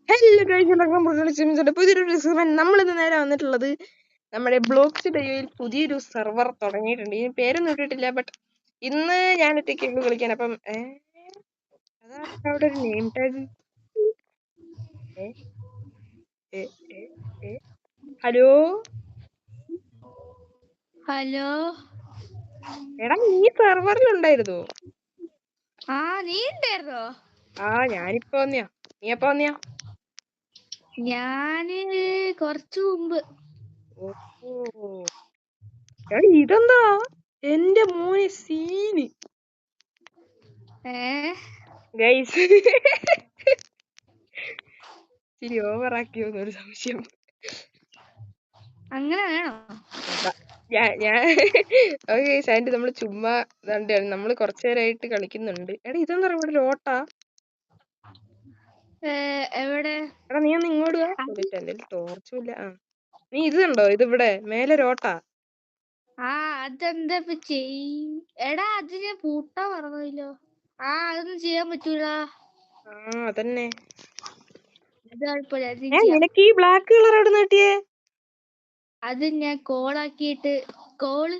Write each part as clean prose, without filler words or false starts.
Hello guys, പുതിയൊരു നമ്മളിന്ന് നേരെ വന്നിട്ടുള്ളത് നമ്മുടെ ബ്ലോക്സ് ഡയോയിൽ പുതിയൊരു സെർവർ തുടങ്ങിയിട്ടുണ്ട്. ഈ പേരൊന്നും ഇട്ടിട്ടില്ല, ബട്ട് ഇന്ന് ഞാൻ ഒറ്റയ്ക്ക് കളിക്കാൻ. അപ്പം അവിടെ ഒരു നെയിം ടാഗ്. ഹലോ ഹലോ, എടാ, നീ സെർവറിലുണ്ടായിരുന്നോ? നീ ഉണ്ടായിരുന്നോ? ഞാനിപ്പോ വന്നിയാ. നീ എപ്പോ വന്നിയാ? ഞാന് കൊറച്ചു മുമ്പ്. എടാ, ഇതെന്താ എന്റെ മോനെ സീന് ഗൈസ്. ഇച്ചിരി ഓവറാക്കിയോന്നൊരു സംശയം. അങ്ങനെ വേണോ? സാൻഡ് നമ്മള് ചുമ്മാ നമ്മള് കുറച്ചുനേരമായിട്ട് കളിക്കുന്നുണ്ട്. എടാ, ഇതെന്താ ഇവിടെ ഒരു ഓട്ടാ? എവിടെ? എടാ, നീ ഒന്ന് ഇങ്ങോട്ട് വാ. എന്റെ ടോർച്ചും ഇല്ല. നീ ഇത് കണ്ടോ? ഇതിവിടെ മേലെ ഓട്ടാ. അതെന്താ എടാ, അത് ഞാൻ പൂട്ടാ പറഞ്ഞല്ലോ. അതൊന്നും ചെയ്യാൻ പറ്റൂല. അതന്നെ. അത് നിനക്ക് ഈ ബ്ലാക്ക് കളർ എവിടെ കിട്ടിയേ? അത് ഞാൻ കോളാക്കിയിട്ട് കോള്.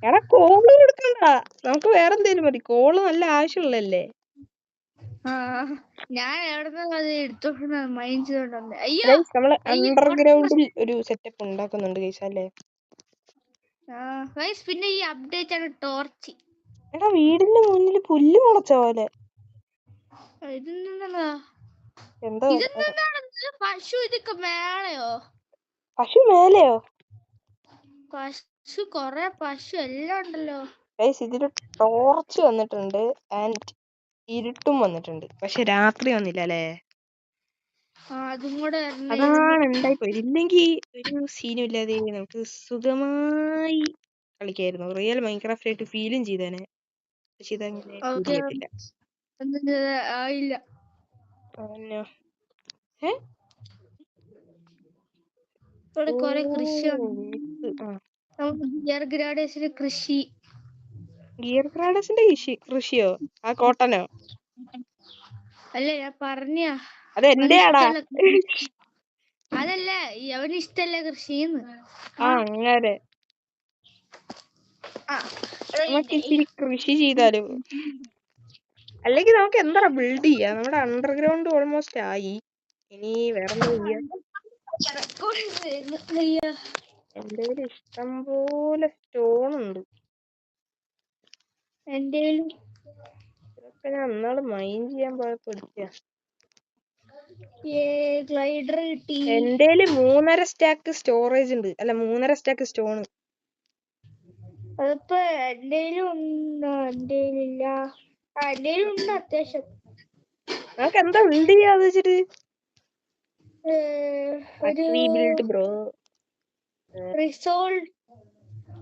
എടാ, കോള് കൊടുക്കണ്ട, നമുക്ക് വേറെ എന്തേലും മതി. കോള് നല്ല ആവശ്യമുള്ളല്ലേ. ഞാൻ എവിടെ എടുത്തോണ്ട് മൈൻഡ് ചെയ്തോണ്ട്. അയ്യോ, നമ്മള് അണ്ടർഗ്രൗണ്ടിൽ ഒരു സെറ്റപ്പ് ഉണ്ടാക്കുന്നുണ്ട് ഗൈസ്, അല്ലേ? പിന്നെ ഈ അപ്ഡേറ്റ് ആണ് ടോർച്ച്. എടാ, വീടിന്റെ മുന്നിൽ പുല്ല് മുളച്ച പോലെ. എന്തോ പശു ഇതൊക്കെ മേളയോ? പശു മേലെയോ? പശു കൊറേ പശു എല്ലാം ഉണ്ടല്ലോ. ഇതില് ടോർച്ച് വന്നിട്ടുണ്ട് ആൻഡ് ഇരുട്ടും വന്നിട്ടുണ്ട്, പക്ഷെ രാത്രി വന്നില്ല അല്ലേ? അതും കൂടെ അതാണ് ഉണ്ടായിപ്പോയി. ഇല്ലെങ്കിൽ ഒരു സീനും ഇല്ലാതെ നമുക്ക് സുഖമായി കളിക്കായിരുന്നു. റിയൽ മൈൻക്രാഫ്റ്റ് ആയിട്ട് ഫീലും ചെയ്തേനെ. പക്ഷെ ഇതങ്ങനെ ഫീൽ ആയില്ല. ഇവിടെ കൊറേ കൃഷിയുണ്ട്. ഗിയർ ഗ്രാഡേഴ്സിന്റെ കൃഷി. ഗിയർ ഗ്രാഡേഴ്സിന്റെ കൃഷിയോ? ആ കോട്ടനോ? അല്ല, ഞാൻ പറഞ്ഞ അതെന്റെയാടാ. അതല്ല, അവന് ഇഷ്ടല്ല കൃഷിന്ന്. അങ്ങനെ നമുക്ക് ഇച്ചിരി കൃഷി ചെയ്താലും. അല്ലെങ്കിൽ നമുക്ക് എന്താ ബിൽഡ് ചെയ്യാം. നമ്മുടെ അണ്ടർഗ്രൗണ്ട് ഓൾമോസ്റ്റ് ആയി. ഇനി വേറെന്താ ചെയ്യാ? എന്റെ കയ്യിൽ ഇഷ്ടം പോലെ സ്റ്റോൺ ഉണ്ട്. ഇതൊക്കെ ഞാൻ അന്നാള് മൈൻ ചെയ്യാൻ പോയപ്പോ എടുക്കുക. എന്റെ 3.5 സ്റ്റാക്ക് സ്റ്റോറേജ് ഉണ്ട്. അല്ല, 3.5 സ്റ്റാക്ക് സ്റ്റോൺ. അതിപ്പോ എന്റെയിലും ഉണ്ട്. അത്യാവശ്യം. നമുക്ക് എന്താ ബിൽഡ് ചെയ്യാന്ന് വെച്ചിട്ട്?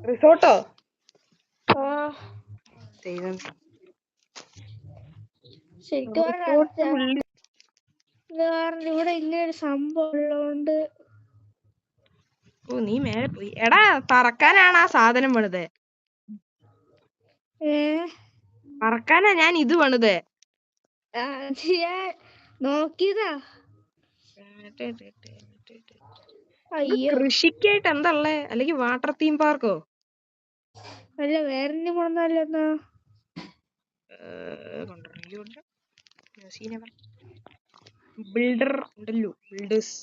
റിസോർട്ടോ? ശരിക്കും ഇവിടെ ഇങ്ങനെ ഒരു സംഭവം ഉള്ളതുകൊണ്ട്. നീ മേലെ പോയി. എടാ, പറക്കാനാണ് ആ സാധനം പണിത്. പറക്കാനാ ഞാൻ ഇത് പണിത്. നോക്കിയതാ. കൃഷിക്കായിട്ട് എന്താ ഉള്ളേ? അല്ലെങ്കിൽ വാട്ടർ തീം പാർക്കോ? അല്ല, വേറെ കൊണ്ടല്ലോ. ബിൽഡർ ഉണ്ടല്ലോ, ബിൽഡേഴ്സ്.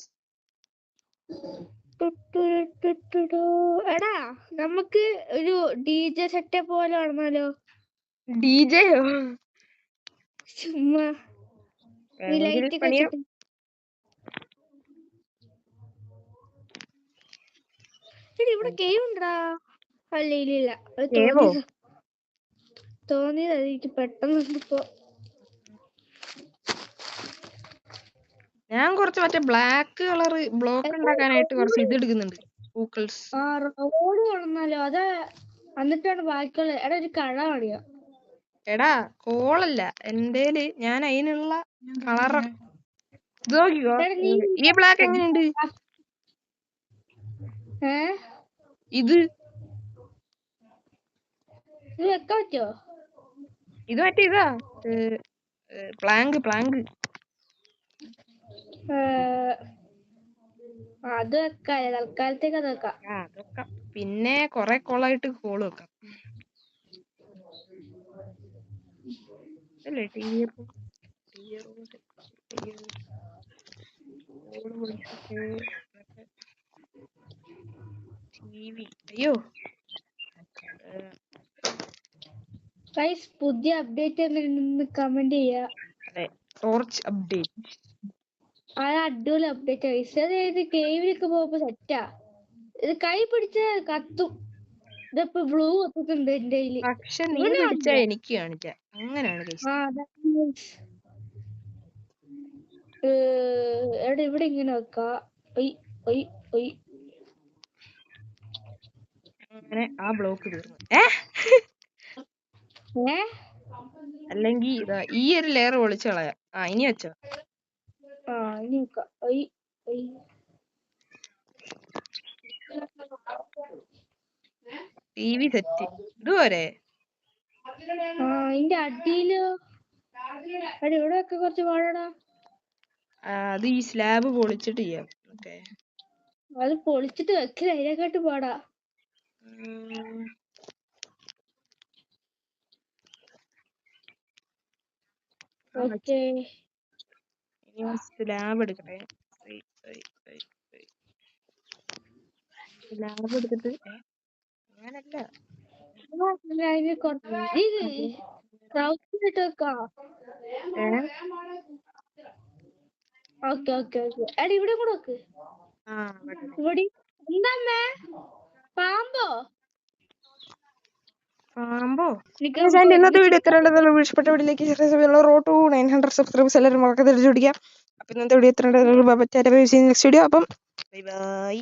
എടാ, നമുക്ക് ഒരു DJ സെറ്റപ്പ് പോലെ കാണാലോ. ഡിജെയോ? ചുമ്മാ ഇവിടെ കേവ് ഉണ്ടാ? അല്ല, ഇല്ല, തോന്നിയത് എനിക്ക് പെട്ടെന്ന്. ഞാൻ കുറച്ച് മറ്റേ ബ്ലാക്ക് കളർ ബ്ലോക്ക് ഉണ്ടാക്കാനായിട്ട് കുറച്ച് ഇത് എടുക്കുന്നുണ്ട്. റോഡ് കൊള്ളാലോ. അത് എന്നിട്ടാണ് ബാക്കിയുള്ള. എടാ, ഒരു കഴ പണിയാ. എടാ, കോളല്ല എന്തേല്. ഞാൻ അതിനുള്ള കളർ നോക്കിക്കോ. ഈ ബ്ലാക്ക് എങ്ങനെയുണ്ട്? ഇത് വെക്കാൻ പറ്റോ? ഇത് മറ്റേ ഇതാ, പ്ലാങ്ക്. അത് വെക്കാം തൽക്കാലത്തേക്ക് അത് വെക്കാം. അതൊക്കെ പിന്നെ കൊറേ കോളായിട്ട് കോള് വെക്കാം. അല്ലേ അയ്യോ ഗൈസ് പുതിയ അപ്ഡേറ്റ് എന്തെങ്കിലും കമന്റ് ചെയ്യാ. അതെ ടോർച്ച് അപ്ഡേറ്റ് അത് അടിപൊളി അപ്ഡേറ്റ് ഗൈസ്. അതായത് കേവിലൊക്കെ പോകുമ്പോ സെറ്റാ. ഇത് കൈ പിടിച്ച കത്തും. ഇതിപ്പോ ബ്ലൂ കത്തുന്നുണ്ട് എന്റെ കയ്യില്. പക്ഷെ നീ പിടിച്ചാ എനിക്ക് കാണിച്ച അങ്ങനെയാണ് എവിടെ ഇവിടെ ഇങ്ങനെ വെക്കാ. അങ്ങനെ ആ ബ്ലോക്ക് തീർന്നു. അല്ലെങ്കിൽ ഇതാ ഈ ഒരു ലെയർ പൊളിച്ചു കളയാം. ഇനി വെച്ചോ. ഇനി വെക്കാം. TV സെറ്റ് ഇതുവരെ ഇതിന്റെ അടിയിലോ ഇവിടെ ഒക്കെ കുറച്ച് പാടാ. അത് ഈ സ്ലാബ് പൊളിച്ചിട്ട് ചെയ്യാം. അത് പൊളിച്ചിട്ട് വെക്കില്ല, അതിനെക്കാട്ട് പാടാ. സ്ലാബ് എടുക്കട്ടെ. സ്ലാബ് എടുത്തിട്ട് അങ്ങനല്ല ഇവിടെ കൂടെ വെക്ക്. ഇവിടെ എന്താ പാമ്പോ? ഇന്നത്തെ വീഡിയോ എത്ര ഇഷ്ടപ്പെട്ട വീഡിയോയിലേക്ക് റോഡ് 900 സബ്സ്ക്രൈബേഴ്സ് എല്ലാവരും മറക്കാതെ പിടിക്കാം. അപ്പൊ ഇന്നത്തെ വീഡിയോ എത്ര നെക്സ്റ്റ് വീഡിയോ. അപ്പം ബൈ ബൈ.